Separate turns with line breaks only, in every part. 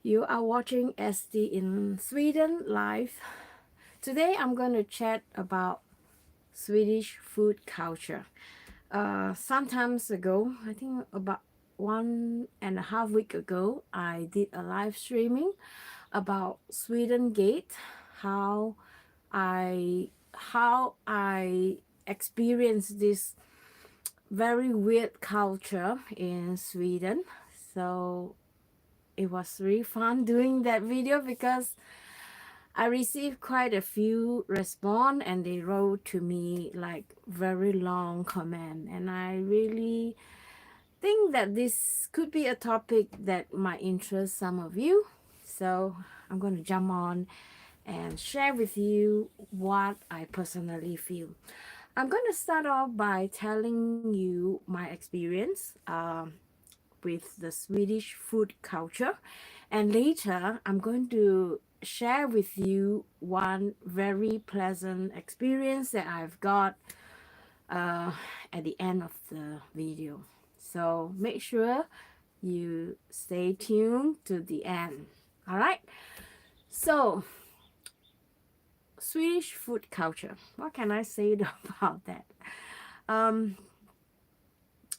You are watching SD in Sweden live. Today I'm going to chat about Swedish food culture. Sometimes ago, I think about 1.5 weeks ago, I did a live streaming about Sweden Gate, how I experienced this very weird culture in Sweden. So it was really fun doing that video because I received quite a few response and they wrote to me like very long comment, and I really think that this could be a topic that might interest some of you. So I'm going to jump on and share with you what I personally feel. I'm going to start off by telling you my experience with the Swedish food culture, and later I'm going to share with you one very pleasant experience that I've got uh, at the end of the video. So make sure you stay tuned to the end. All right. So Swedish food culture. What can I say about that? Um,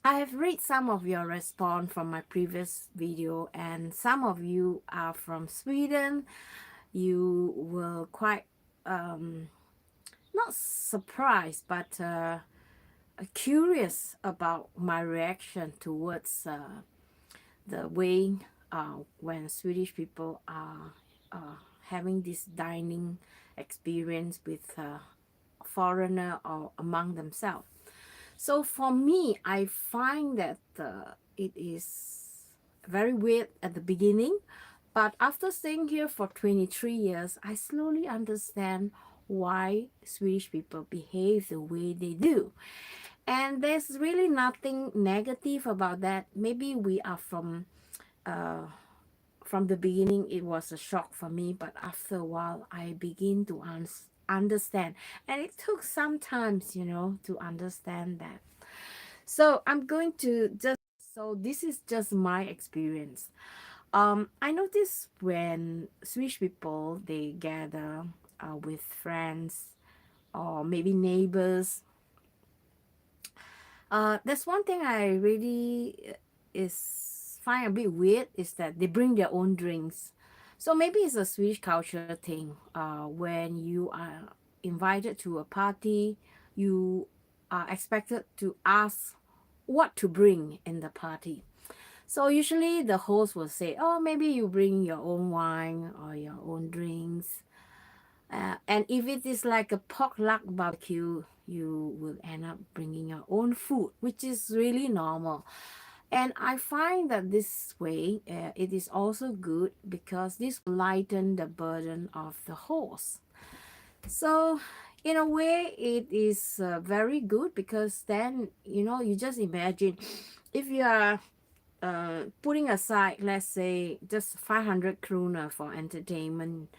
I have read some of your response from my previous video, and some of you are from Sweden. You were quite not surprised, but curious about my reaction towards the way when Swedish people are having this dining experience with foreigner or among themselves. So for me, I find that it is very weird at the beginning, but after staying here for 23 years, I slowly understand why Swedish people behave the way they do. And there's really nothing negative about that. Maybe we are from the beginning, it was a shock for me, but after a while, I begin to understand. And it took some time, to understand that. So I'm going to this is just my experience. I notice when Swedish people, they gather with friends or maybe neighbors. There's one thing I really is find a bit weird is that they bring their own drinks. So maybe it's a Swedish culture thing. When you are invited to a party, you are expected to ask what to bring in the party. So usually the host will say, oh, maybe you bring your own wine or your own drinks. And if it is like a potluck barbecue, you will end up bringing your own food, which is really normal. And I find that this way, it is also good because this will lighten the burden of the host. So in a way, it is very good because then, you just imagine if you are putting aside, let's say, just 500 kroner for entertainment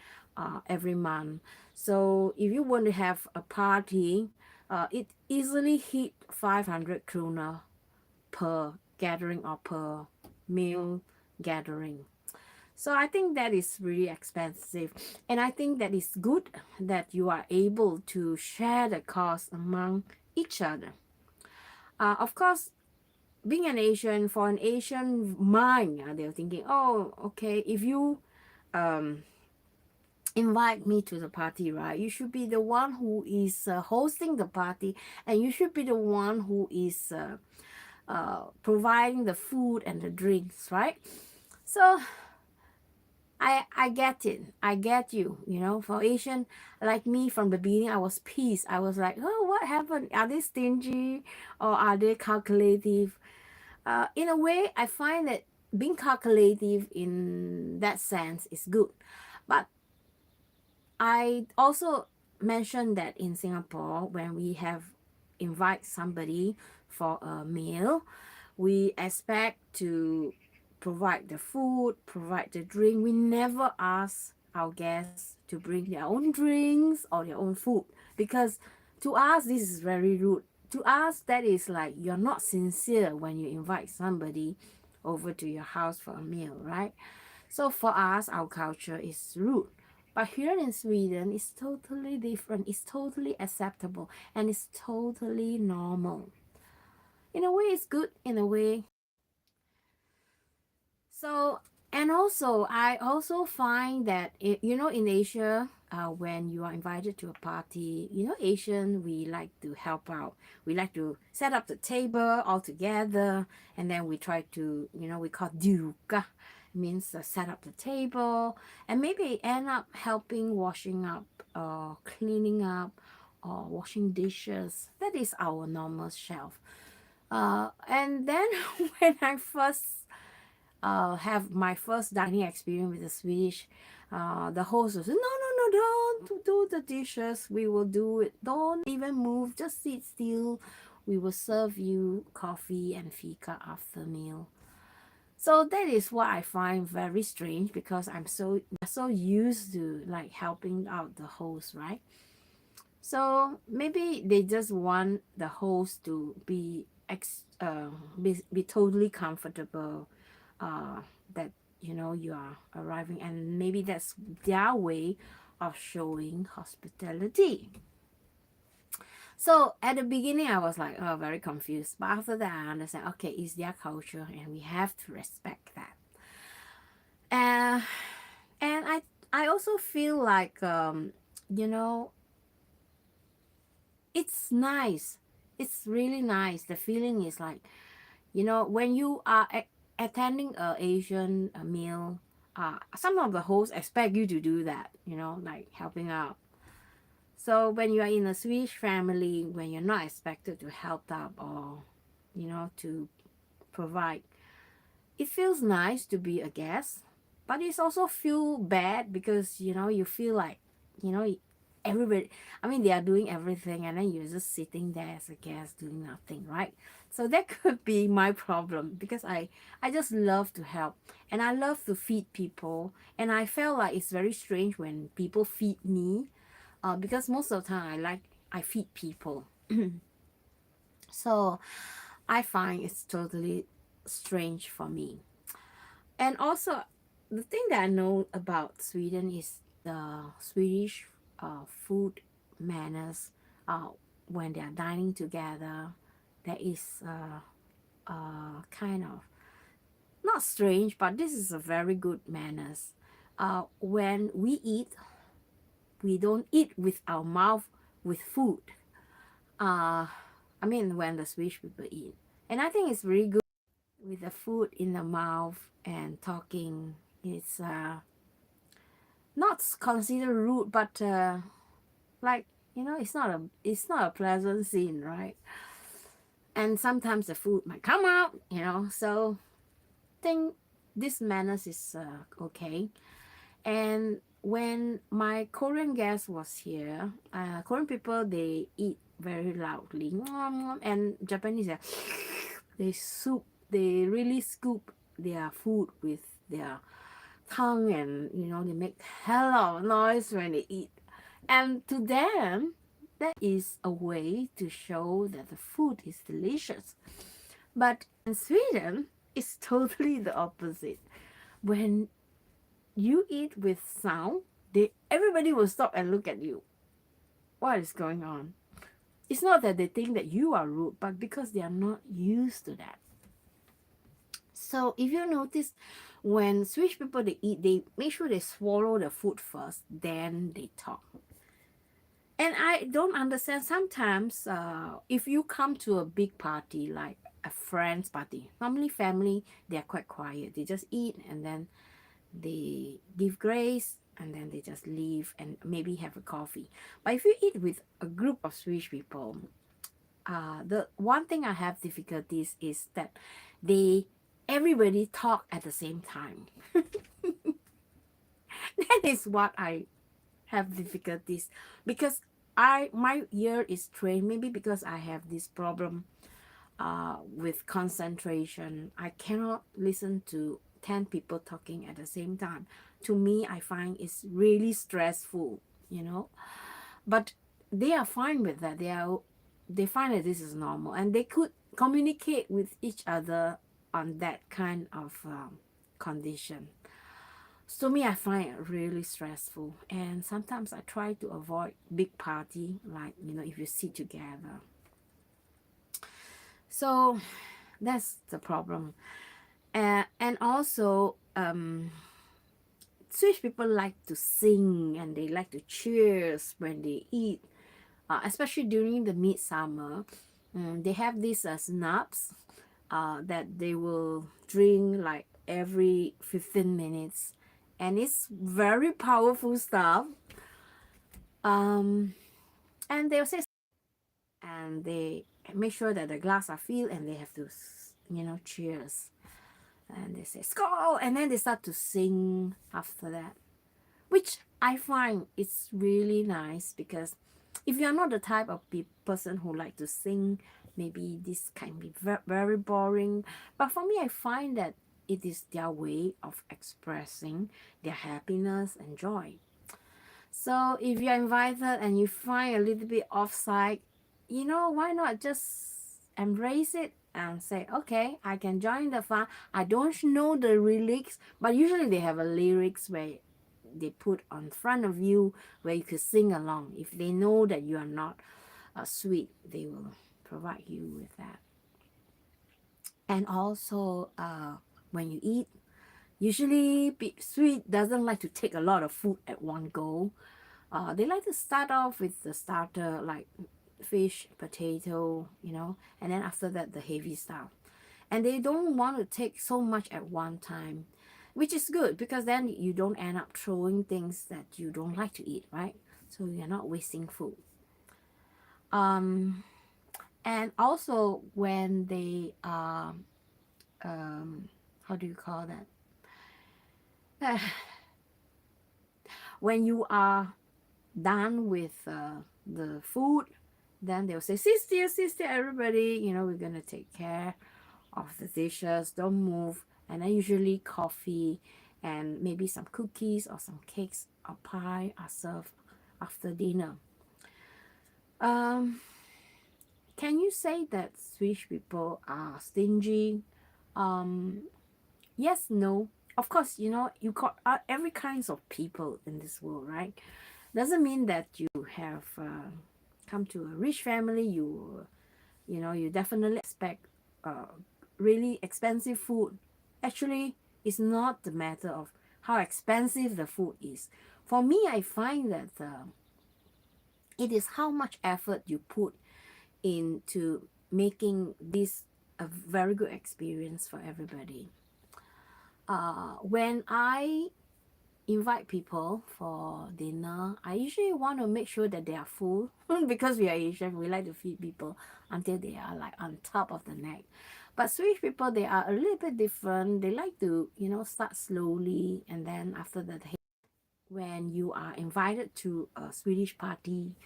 every month. So if you want to have a party, it easily hit 500 kroner per gathering or per meal gathering. So I think that is really expensive, and I think that is good that you are able to share the cost among each other. Of course, being an Asian, for an Asian mind, they're thinking, oh, okay, if you um, invite me to the party, right, you should be the one who is hosting the party, and you should be the one who is providing the food and the drinks, right? So I get it. I get you. For Asian like me, from the beginning, I was pissed. I was like, oh, what happened? Are they stingy or are they calculative? In a way, I find that being calculative in that sense is good. But I also mentioned that in Singapore, when we have invite somebody for a meal, we expect to provide the food, provide the drink. We never ask our guests to bring their own drinks or their own food, because to us, this is very rude. To us, that is like you're not sincere when you invite somebody over to your house for a meal, right? So for us, our culture is rude. But here in Sweden, it's totally different. It's totally acceptable and it's totally normal. In a way, it's good. In a way, so, and also, I also find that, in Asia, when you are invited to a party, Asian, we like to help out. We like to set up the table all together, and then we try to, we call duka, means set up the table, and maybe end up helping washing up, cleaning up, or washing dishes. That is our normal shelf. And then when I first have my first dining experience with the Swedish, the host was, no, no, no, don't do the dishes. We will do it. Don't even move. Just sit still. We will serve you coffee and fika after meal. So that is what I find very strange because I'm so used to like helping out the host, right? So maybe they just want the host to be totally comfortable, that you are arriving, and maybe that's their way of showing hospitality. So at the beginning I was like, oh, very confused, but after that I understand, okay, it's their culture and we have to respect that. uh, and I also feel like, you know it's nice. It's really nice. The feeling is like, when you are attending a Asian meal, some of the hosts expect you to do that, like helping out. So when you are in a Swedish family, when you're not expected to help out or, to provide, it feels nice to be a guest, but it's also feel bad because you feel like, you know everybody, I mean, they are doing everything and then you're just sitting there as a guest doing nothing, right? So that could be my problem because I just love to help and I love to feed people, and I felt like it's very strange when people feed me, because most of the time I feed people. So I find it's totally strange for me. And also, the thing that I know about Sweden is the Swedish food manners. When they are dining together, there is kind of not strange, but this is a very good manners. When we eat, we don't eat with our mouth with food. Uh, I mean, when the Swedish people eat, and I think it's really good with the food in the mouth and talking. It's not considered rude, but like, it's not a pleasant scene, right? And sometimes the food might come out, so I think this manners is okay. And when my Korean guest was here, Korean people, they eat very loudly, and Japanese, they really scoop their food with their tongue, and they make hell of noise when they eat. And to them, that is a way to show that the food is delicious. But in Sweden, it's totally the opposite. When you eat with sound, everybody will stop and look at you. What is going on? It's not that they think that you are rude, but because they are not used to that. So if you notice, when Swedish people they eat, they make sure they swallow the food first, then they talk. And I don't understand sometimes, if you come to a big party like a friend's party, normally family, they are quite quiet. They just eat and then they give grace and then they just leave and maybe have a coffee. But if you eat with a group of Swedish people, the one thing I have difficulties is that everybody talk at the same time. That is what I have difficulties, because my ear is trained, maybe because I have this problem with concentration. I cannot listen to 10 people talking at the same time. To me, I find it's really stressful, but they are fine with that. They find that this is normal and they could communicate with each other on that kind of condition. So me, I find it really stressful, and sometimes I try to avoid big party, like if you sit together. So that's the problem. And also, Swedish people like to sing and they like to cheers when they eat, especially during the midsummer. They have these snaps that they will drink like every 15 minutes, and it's very powerful stuff. Um, and they'll say, and they make sure that the glass are filled, and they have to, cheers. And they say skull, and then they start to sing after that, which I find it's really nice, because if you're not the type of person who like to sing, maybe this can be very boring. But for me, I find that it is their way of expressing their happiness and joy. So if you're invited and you find a little bit offside, why not just embrace it and say, okay, I can join the fun. I don't know the lyrics, but usually they have a lyrics where they put on front of you where you could sing along. If they know that you are not sweet, they will provide you with that. And also, when you eat, usually sweet doesn't like to take a lot of food at one go. They like to start off with the starter, like fish, potato, and then after that, the heavy stuff. And they don't want to take so much at one time, which is good, because then you don't end up throwing things that you don't like to eat, right? So you're not wasting food. And also when they how do you call that? When you are done with the food, then they'll say, sit still, everybody, we're gonna take care of the dishes, don't move. And then usually coffee and maybe some cookies or some cakes or pie are served after dinner. Can you say that Swedish people are stingy? Yes, no. Of course, you got every kinds of people in this world, right? Doesn't mean that you have come to a rich family, you definitely expect really expensive food. Actually, it's not the matter of how expensive the food is. For me, I find that it is how much effort you put into making this a very good experience for everybody. When I invite people for dinner, I usually want to make sure that they are full because we are Asian, we like to feed people until they are like on top of the neck. But Swedish people, they are a little bit different. They like to, start slowly, and then after that, when you are invited to a Swedish party,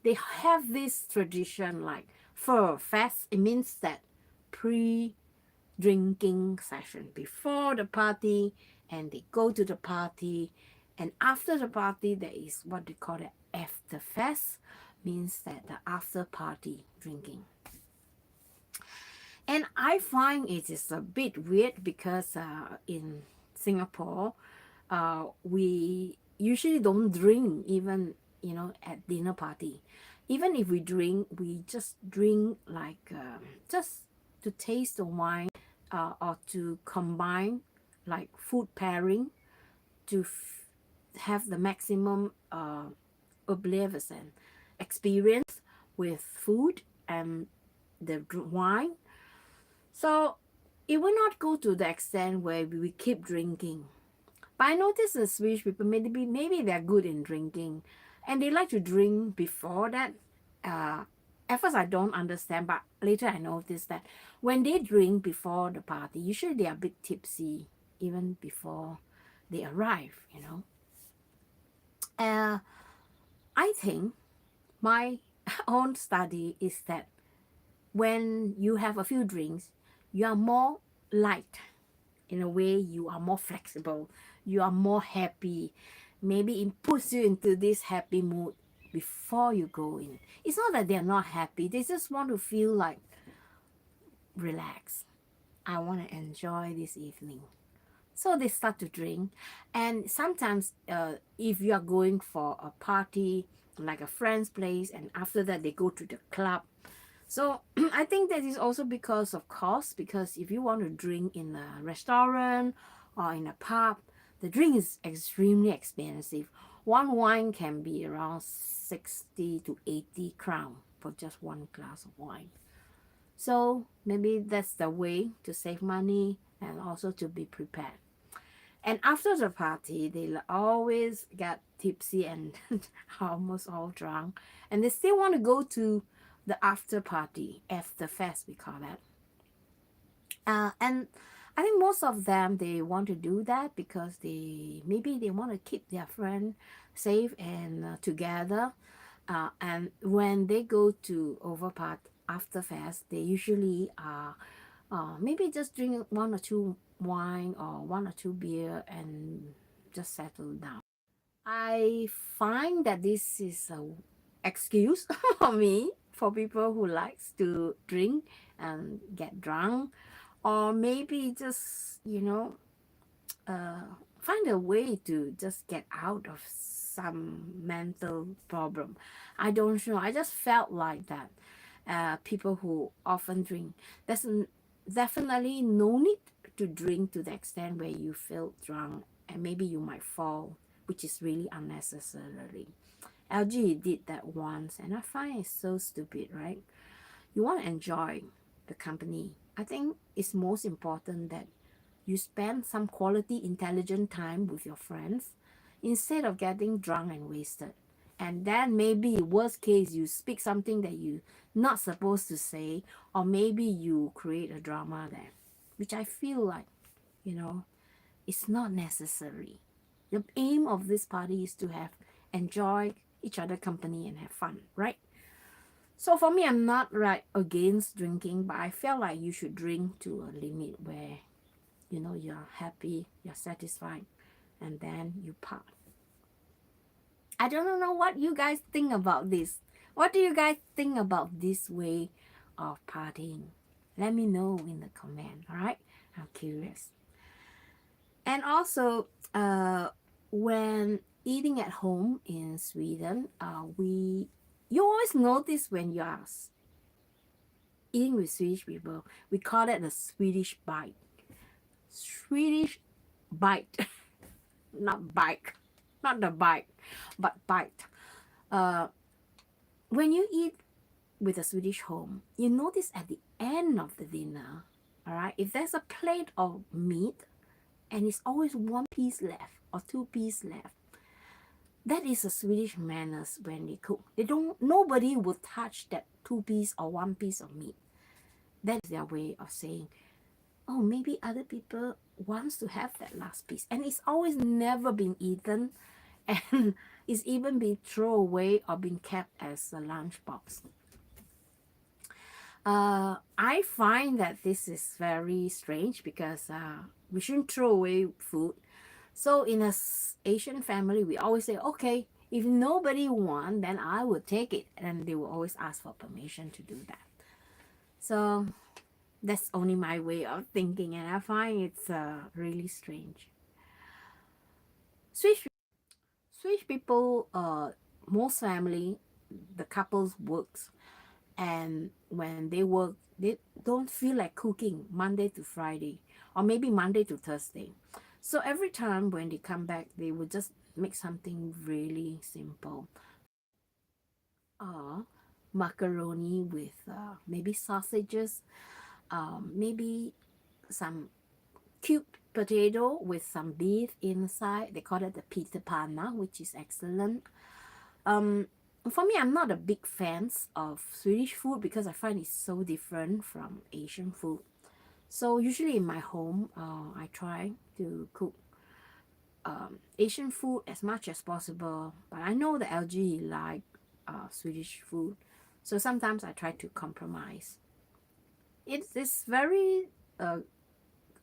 they have this tradition like for fest. It means that pre-drinking session before the party, and they go to the party, and after the party there is what they call the after fest, means that the after party drinking. And I find it is a bit weird because in Singapore, we usually don't drink even, at dinner party. Even if we drink, we just drink like just to taste the wine, or to combine like food pairing to have the maximum oblivion experience with food and the wine. So it will not go to the extent where we keep drinking. But I notice the Swedish people, maybe they're good in drinking, and they like to drink before that. At first I don't understand, but later I noticed that when they drink before the party, usually they are a bit tipsy even before they arrive. I think my own study is that when you have a few drinks, you are more light. In a way, you are more flexible, you are more happy. Maybe it puts you into this happy mood before you go in. It's not that they're not happy, they just want to feel like relaxed. I want to enjoy this evening. So they start to drink. And sometimes if you are going for a party, like a friend's place, and after that they go to the club. So I think that is also because of cost, because if you want to drink in a restaurant or in a pub, the drink is extremely expensive. One wine can be around 60 to 80 crown for just one glass of wine. So maybe that's the way to save money and also to be prepared. And after the party, they always get tipsy and almost all drunk. And they still want to go to the after party, after fest, we call that. And I think most of them, they want to do that because maybe they want to keep their friend safe and together. And when they go to overpart after fest, they usually maybe just drink one or two wine or one or two beer and just settle down. I find that this is a excuse for me, for people who likes to drink and get drunk, or maybe just find a way to just get out of some mental problem. I don't know, I just felt like that. People who often drink, there's definitely no need to drink to the extent where you feel drunk and maybe you might fall, which is really unnecessarily. LG did that once and I find it so stupid, right? You want to enjoy the company. I think it's most important that you spend some quality intelligent time with your friends instead of getting drunk and wasted. And then maybe worst case you speak something that you not supposed to say, or maybe you create a drama there, which I feel like, you know it's not necessary. The aim of this party is to have enjoy each other company and have fun, right? So for me, I'm not right against drinking, but I feel like you should drink to a limit where you're happy, you're satisfied, and then you part. I don't know what you guys think about this. What do you guys think about this way of partying? Let me know in the comment, all right? I'm curious. And also, when eating at home in Sweden, you always notice when you are eating with Swedish people, we call it the Swedish bite. Swedish bite, not bike, not the bike, but bite. Uh, when you eat with a Swedish home, you notice at the end of the dinner, all right, if there's a plate of meat and it's always one piece left or two pieces left, that is a Swedish manners when they cook. Nobody will touch that two piece or one piece of meat. That's their way of saying, oh, maybe other people wants to have that last piece. And it's always never been eaten and it's even been thrown away or been kept as a lunchbox. I find that this is very strange because we shouldn't throw away food. So in a Asian family, we always say, okay, if nobody wants, then I will take it. And they will always ask for permission to do that. So that's only my way of thinking. And I find it's really strange. Swedish people, most family, the couples works. And when they work, they don't feel like cooking Monday to Friday or maybe Monday to Thursday. So every time when they come back, they will just make something really simple. Macaroni with maybe sausages, maybe some cubed potato with some beef inside. They call it the pita panna, which is excellent. For me, I'm not a big fan of Swedish food because I find it's so different from Asian food. So usually in my home, I try to cook Asian food as much as possible. But I know the LG like Swedish food, so sometimes I try to compromise. It's very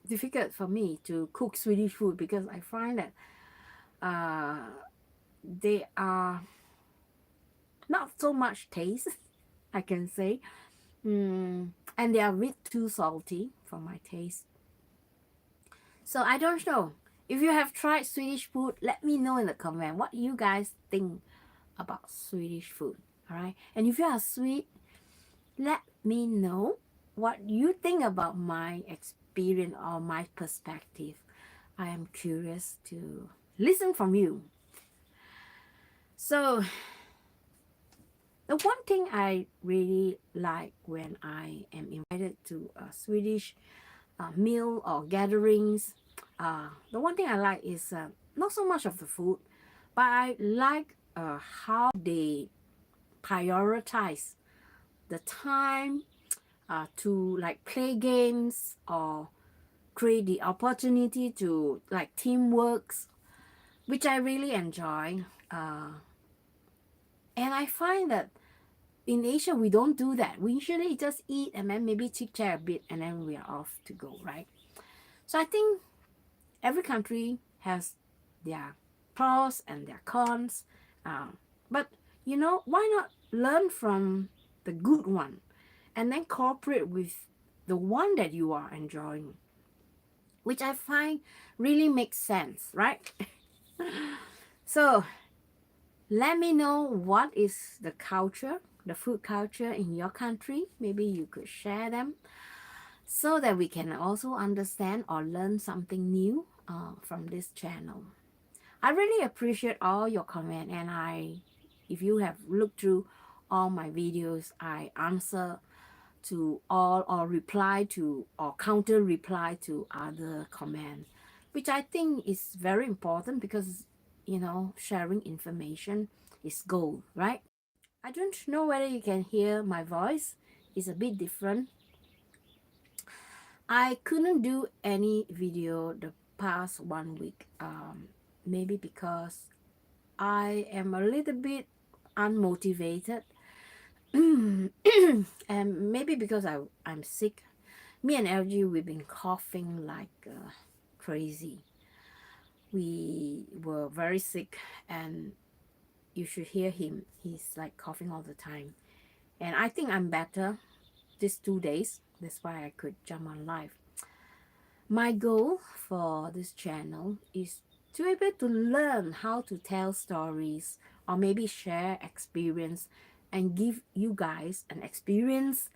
difficult for me to cook Swedish food because I find that they are not so much taste, I can say. And they are a bit too salty for my taste. So I don't know. If you have tried Swedish food, let me know in the comment what you guys think about Swedish food. All right. And if you are sweet, let me know what you think about my experience or my perspective. I am curious to listen from you. So the one thing I really like when I am invited to a Swedish meal or gatherings, the one thing I like is not so much of the food, but I like how they prioritize the time to like play games or create the opportunity to like teamworks, which I really enjoy. And I find that in Asia we don't do that. We usually just eat and then maybe chit chat a bit and then we are off to go, right? So I think every country has their pros and their cons. But why not learn from the good one and then cooperate with the one that you are enjoying, which I find really makes sense, right? So let me know what is the culture, the food culture in your country. Maybe you could share them so that we can also understand or learn something new from this channel. I really appreciate all your comment, and if you have looked through all my videos, I answer to all or reply to or counter reply to other comments, which I think is very important because sharing information is gold, right? I don't know whether you can hear my voice. It's a bit different. I couldn't do any video the past 1 week, maybe because I am a little bit unmotivated. And maybe because I'm sick. Me and LG, we've been coughing like crazy. We were very sick, and you should hear him. He's like coughing all the time. And I think I'm better these 2 days. That's why I could jump on live. My goal for this channel is to be able to learn how to tell stories or maybe share experience and give you guys an experience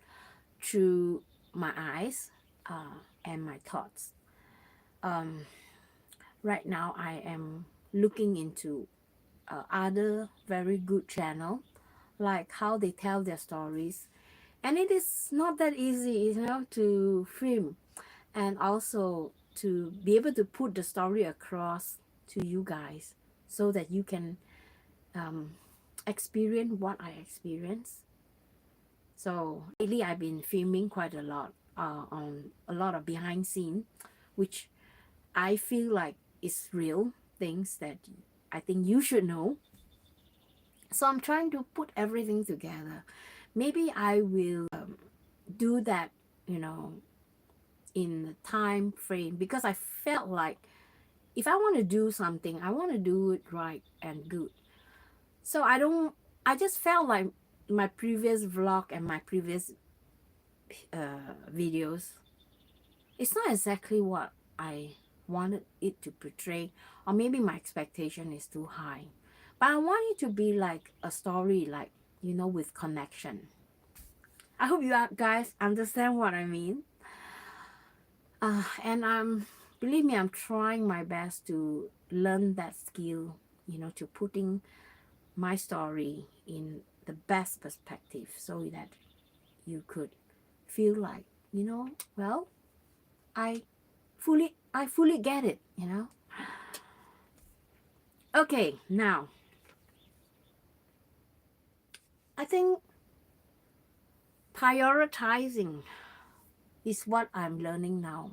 through my eyes and my thoughts. Right now I am looking into other very good channel, like how they tell their stories, and it is not that easy, to film and also to be able to put the story across to you guys so that you can experience what I experience. So lately I've been filming quite a lot on a lot of behind scene, which I feel like is real things that I think you should know. So I'm trying to put everything together. Maybe I will do that, in the time frame, because I felt like if I want to do something, I want to do it right and good. So I just felt like my previous vlog and my previous videos, it's not exactly what I wanted it to portray, or maybe my expectation is too high. But I want it to be like a story, like, with connection. I hope you guys understand what I mean. And believe me, I'm trying my best to learn that skill, to putting my story in the best perspective so that you could feel like, well, I fully get it. Okay, now I think prioritizing is what I'm learning now.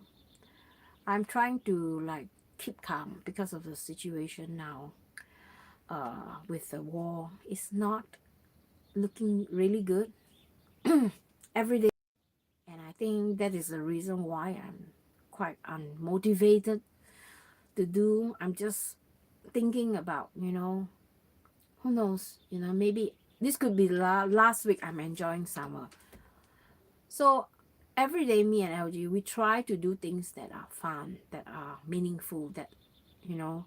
I'm trying to like keep calm because of the situation now. With the war, it's not looking really good every day, and I think that is the reason why I'm quite unmotivated to do. I'm just thinking about, who knows, maybe this could be last week I'm enjoying summer. So every day, me and LG, we try to do things that are fun, that are meaningful, that, you know,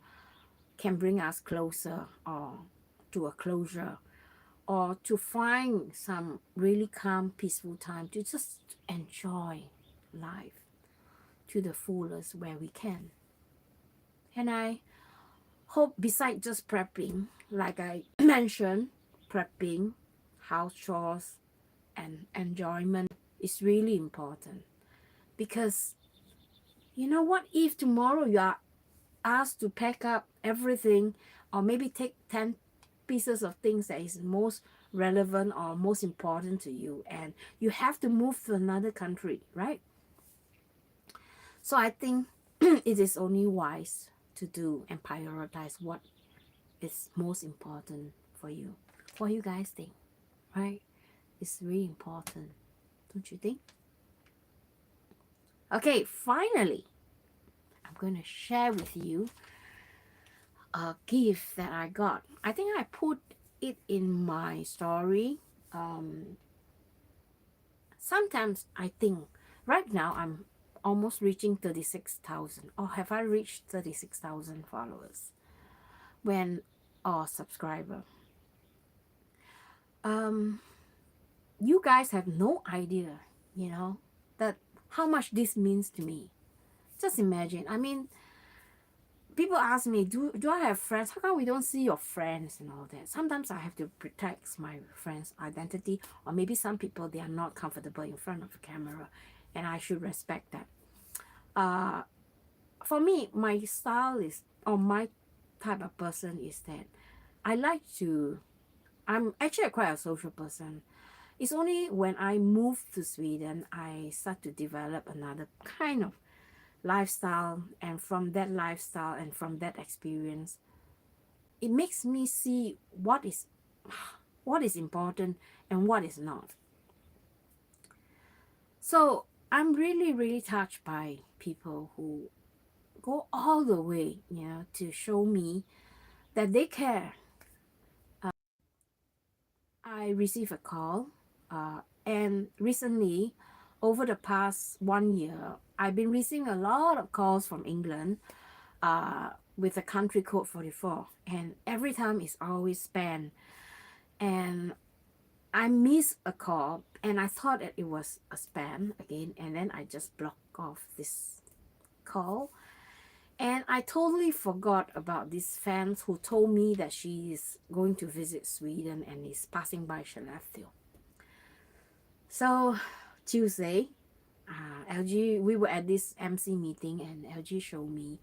can bring us closer or to a closure, or to find some really calm, peaceful time to just enjoy life to the fullest where we can. And I hope, besides just prepping, like I mentioned, prepping, house chores, and enjoyment is really important. Because you know what, if tomorrow you are asked to pack up everything, or maybe take 10 pieces of things that is most relevant or most important to you, and you have to move to another country, right? So I think it is only wise to do and prioritize what is most important for you. What you guys think, right? It's really important, don't you think? Okay, finally, I'm going to share with you a gift that I got. I think I put it in my story. Sometimes I think right now I'm almost reaching 36,000, or have I reached 36,000 followers when, or subscriber. Um, you guys have no idea, you know, that how much this means to me. Just imagine. I mean, people ask me, do I have friends? How come we don't see your friends and all that? Sometimes I have to protect my friends' identity, or maybe some people, they are not comfortable in front of the camera, and I should respect that. For me, my style is, or my type of person is that I like to, I'm actually quite a social person. It's only when I moved to Sweden, I start to develop another kind of lifestyle, and from that lifestyle and from that experience, it makes me see what is important and what is not. So I'm really, really touched by people who go all the way, you know, to show me that they care. I received a call, and recently, over the past 1 year, I've been receiving a lot of calls from England, with the country code 44, and every time it's always spam. And I missed a call, and I thought that it was a spam again, and then I just blocked off this call. And I totally forgot about this fan who told me that she is going to visit Sweden and is passing by Skellefteå. So Tuesday, LG, we were at this MC meeting, and LG showed me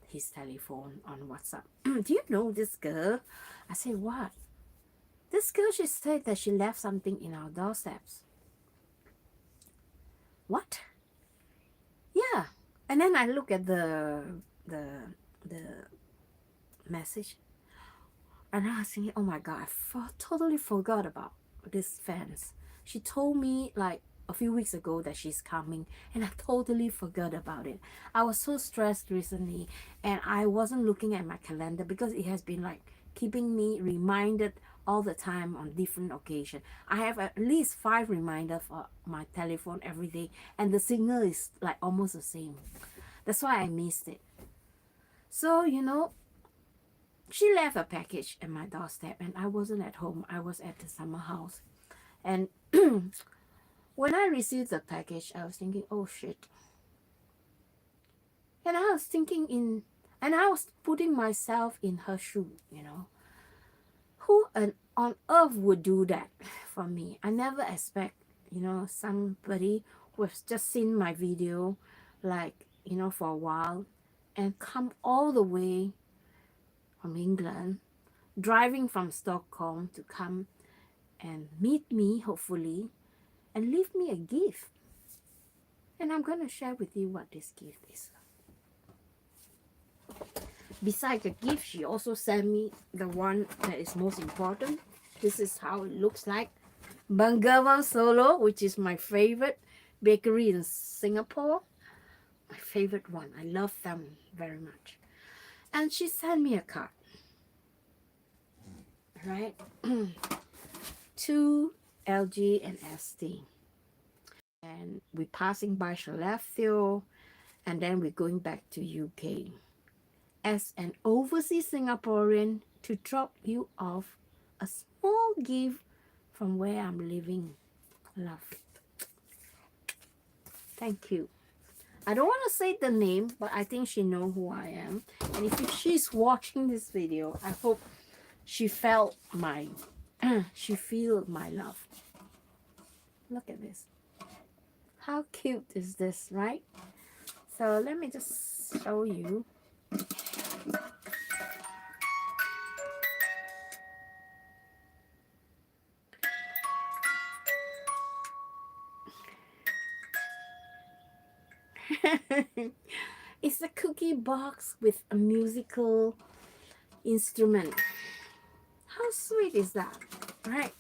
his telephone on WhatsApp. Do you know this girl? I said, what? This girl, she said that she left something in our doorsteps. What? Yeah. And then I look at the the message, and I was thinking, oh my god, totally forgot about this fans. She told me like a few weeks ago that she's coming, and I totally forgot about it. I was so stressed recently, and I wasn't looking at my calendar because it has been like keeping me reminded all the time on different occasions. I have at least 5 reminders for my telephone every day, and the signal is like almost the same. That's why I missed it. So, you know, she left a package at my doorstep, and I wasn't at home. I was at the summer house. And when I received the package, I was thinking, oh shit. And I was thinking and I was putting myself in her shoe, you know. Who on earth would do that for me? I never expect, you know, somebody who has just seen my video, like, you know, for a while, and come all the way from England, driving from Stockholm to come and meet me, hopefully, and leave me a gift. And I'm going to share with you what this gift is. Besides the gift, she also sent me the one that is most important. This is how it looks like. Bengawan Solo, which is my favorite bakery in Singapore. My favorite one. I love them very much. And she sent me a card. Right? To LG and ST. and we're passing by Shaleftio, and then we're going back to UK. As an overseas Singaporean, to drop you off a small gift from where I'm living. Love. Thank you. I don't want to say the name, but I think she know who I am. And if she's watching this video, I hope she felt my, she feel my love. Look at this. How cute is this, right? So let me just show you. It's a cookie box with a musical instrument. How sweet is that, right?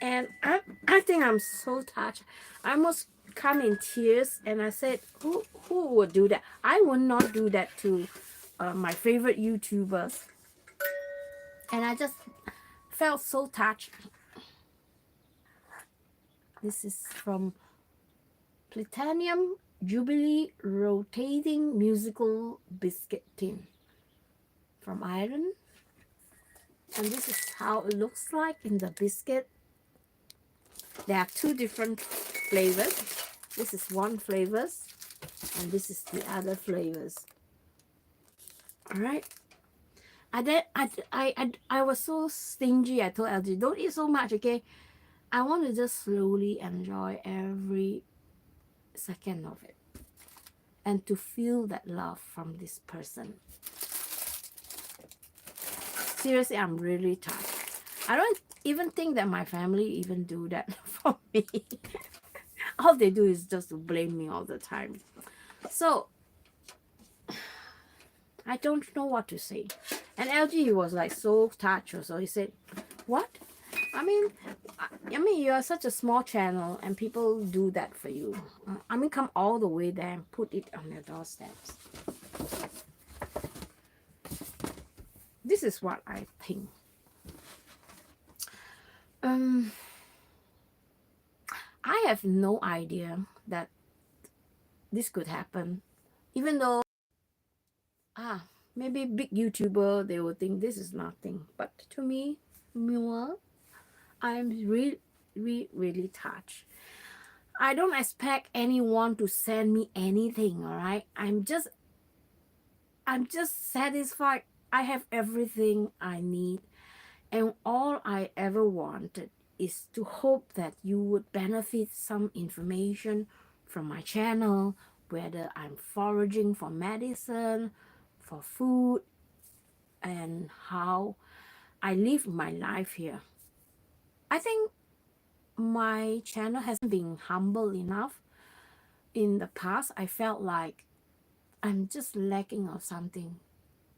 And I think I'm so touched. I almost come in tears, and I said, who would do that? I would not do that to my favorite YouTubers. And I just felt so touched. This is from Platinum Jubilee Rotating Musical Biscuit Tin from Ireland. And this is how it looks like in the biscuit. There are two different flavors. This is one flavors, and this is the other flavors. All right. I was so stingy. I told LG, don't eat so much, okay? I want to just slowly enjoy every second of it, and to feel that love from this person. Seriously, I'm really touched. I don't even think that my family even do that for me. All they do is just to blame me all the time. So I don't know what to say. And LG, he was like so touched. So he said, what? I mean, you are such a small channel and people do that for you. I mean, come all the way there and put it on your doorsteps. This is what I think. I have no idea that this could happen. Even though, maybe big YouTuber, they will think this is nothing. But to me, I'm really touched. I don't expect anyone to send me anything, all right? I'm just satisfied. I have everything I need. And all I ever wanted is to hope that you would benefit some information from my channel, whether I'm foraging for medicine, for food, and how I live my life here. I think my channel hasn't been humble enough. In the past, I felt like I'm just lacking of something.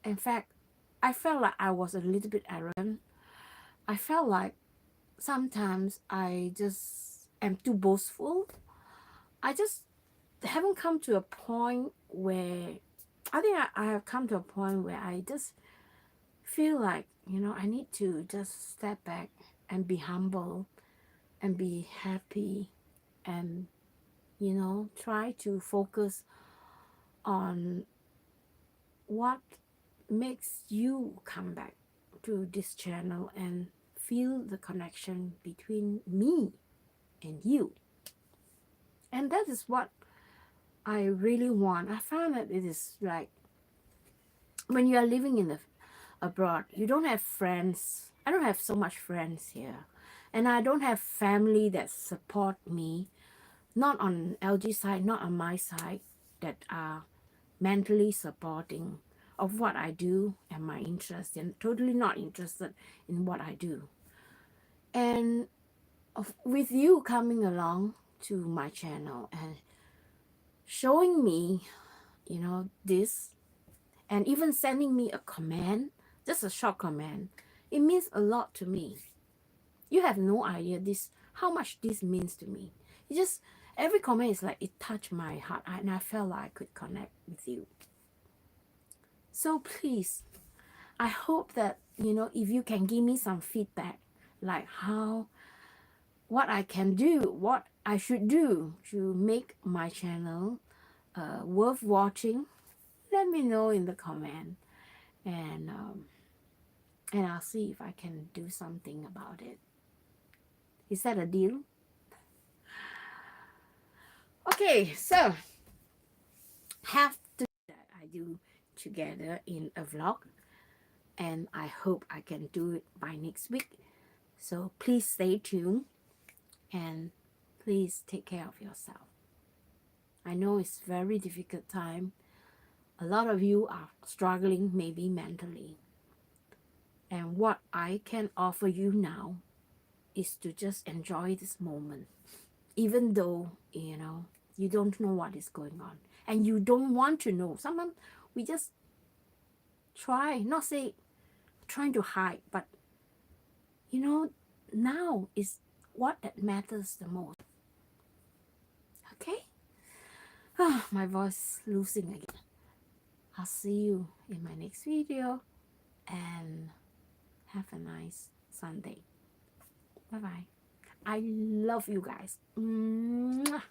In fact, I felt like I was a little bit arrogant. I felt like sometimes I just am too boastful. I just haven't come to a point where I think I have come to a point where I just feel like, I need to just step back and be humble and be happy and, try to focus on what makes you come back to this channel and feel the connection between me and you. And that is what I really want. I found that it is like when you are living in the abroad, you don't have friends. I don't have so much friends here. And I don't have family that support me, not on LG side, not on my side, that are mentally supporting of what I do and my interest, and totally not interested in what I do. And with you coming along to my channel and showing me, this, and even sending me a comment, just a short comment, it means a lot to me. You have no idea how much this means to me. It just, every comment is like, it touched my heart, and I felt like I could connect with you. So please, I hope that, if you can give me some feedback, like what I can do, what I should do to make my channel worth watching, let me know in the comment, and I'll see if I can do something about it. Is that a deal? Okay, so have to that I do together in a vlog, and I hope I can do it by next week. So please stay tuned, and please take care of yourself. I know it's very difficult time. A lot of you are struggling maybe mentally. And what I can offer you now is to just enjoy this moment. Even though, you don't know what is going on. And you don't want to know. Sometimes we just try, not say trying to hide, but now is what that matters the most. Okay? My voice losing again. I'll see you in my next video, and have a nice Sunday. Bye bye. I love you guys. Mwah.